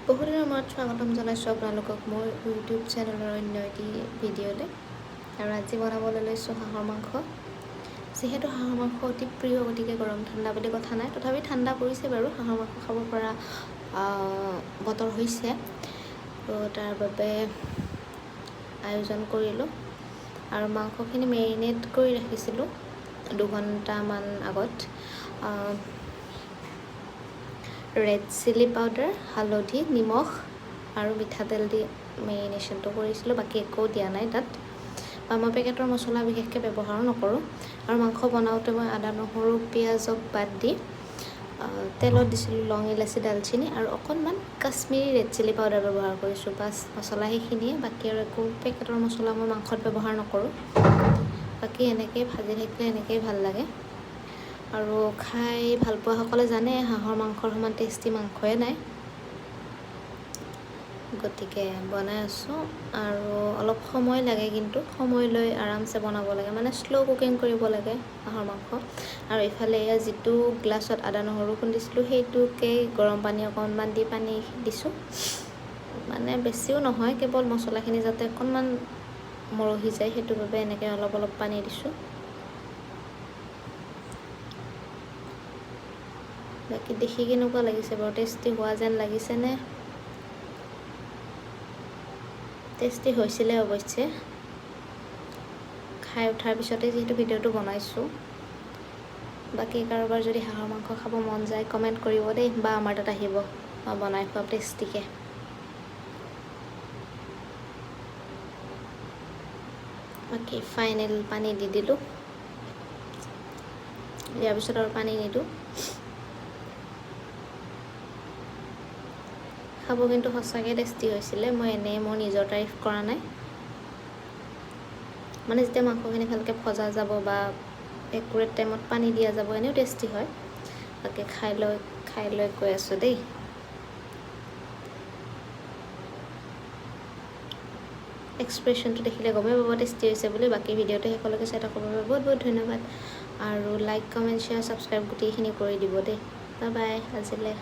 বহুদিনৰ মূৰত স্বাগতম জনাইছোঁ আপোনালোকক মোৰ ইউটিউব চেনেলৰ অন্য এটি ভিডিঅ'লৈ। আৰু আজি বনাবলৈ লৈছোঁ হাঁহৰ মাংস। যিহেতু হাঁহৰ মাংস অতি প্ৰিয়, গতিকে গৰম ঠাণ্ডা বুলি কথা নাই। তথাপি ঠাণ্ডা পৰিছে বাৰু, হাঁহৰ মাংস খাব পৰা বতৰ হৈছে। তো তাৰ বাবে আয়োজন কৰিলোঁ। আৰু মাংসখিনি মেৰিনেট কৰি ৰাখিছিলোঁ 2 ঘণ্টামান আগত। ৰেড চিলি পাউডাৰ, হালধি, নিমখ আৰু মিঠাতেল দি মেৰিনেশ্যনটো কৰিছিলোঁ। বাকী একো দিয়া নাই তাত। মই পেকেটৰ মছলা বিশেষকৈ ব্যৱহাৰ নকৰোঁ। আৰু মাংস বনাওঁতে মই আদা, নহৰু, পিঁয়াজক বাদ দি তেলত দিছিলোঁ লং, ইলাচি, দালচেনি আৰু অকণমান কাশ্মীৰী ৰেড চিলি পাউডাৰ ব্যৱহাৰ কৰিছোঁ। বাছ মছলা সেইখিনিয়ে, বাকী আৰু একো পেকেটৰ মছলা মই মাংসত ব্যৱহাৰ নকৰোঁ। বাকী এনেকৈয়ে ভাজি থাকিলে এনেকৈয়ে ভাল লাগে। আৰু খাই ভাল পোৱাসকলে জানে হাঁহৰ মাংসৰ সমান টেষ্টি মাংসই নাই। গতিকে বনাই আছোঁ। আৰু অলপ সময় লাগে, কিন্তু সময় লৈ আৰামছে বনাব লাগে, মানে শ্ল' কুকিং কৰিব লাগে হাঁহৰ মাংস। আৰু ইফালে এয়া যিটো গ্লাছত আদা নহৰু খুন্দিছিলোঁ, সেইটোকেই গৰম পানী অকণমান দি পানী দিছোঁ। মানে বেছিও নহয়, কেৱল মছলাখিনি যাতে অকণমান মৰহি যায়, সেইটোৰ বাবে এনেকৈ অলপ অলপ পানী দিছোঁ। বাকী দেখি কেনেকুৱা লাগিছে বাৰু, টেষ্টি হোৱা যেন লাগিছেনে? টেষ্টি হৈছিলে অৱশ্যে। খাই উঠাৰ পিছতে যিহেতু ভিডিঅ'টো বনাইছোঁ। বাকী কাৰোবাৰ যদি হাঁহৰ মাংস খাব মন যায় কমেণ্ট কৰিব দেই, বা আমাৰ তাত আহিব, মই বনাই খুৱাম টেষ্টিকৈ। বাকী ফাইনেল পানী দি দিলোঁ। ইয়াৰ পিছত আৰু পানী নিদিওঁ। খাব কিন্তু সঁচাকৈ টেষ্টি হৈছিলে। মই এনেই মোৰ নিজৰ তাৰিফ কৰা নাই। মানে যেতিয়া মাংসখিনি ভালকৈ ভজা যাব বা একুৰেট টাইমত পানী দিয়া যাব, এনেও টেষ্টি হয়। বাকী খাই লৈ কৈ আছোঁ দেই। এক্সপ্ৰেশ্যনটো দেখিলে গমেই পাব টেষ্টি হৈছে বুলি। বাকী ভিডিঅ'টো শেষলৈকে চাই থকাৰ বাবে বহুত বহুত ধন্যবাদ। আৰু লাইক, কমেণ্ট, শ্বেয়াৰ, ছাবস্ক্ৰাইব গোটেইখিনি কৰি দিব দেই। বাই বাই আজিলৈ।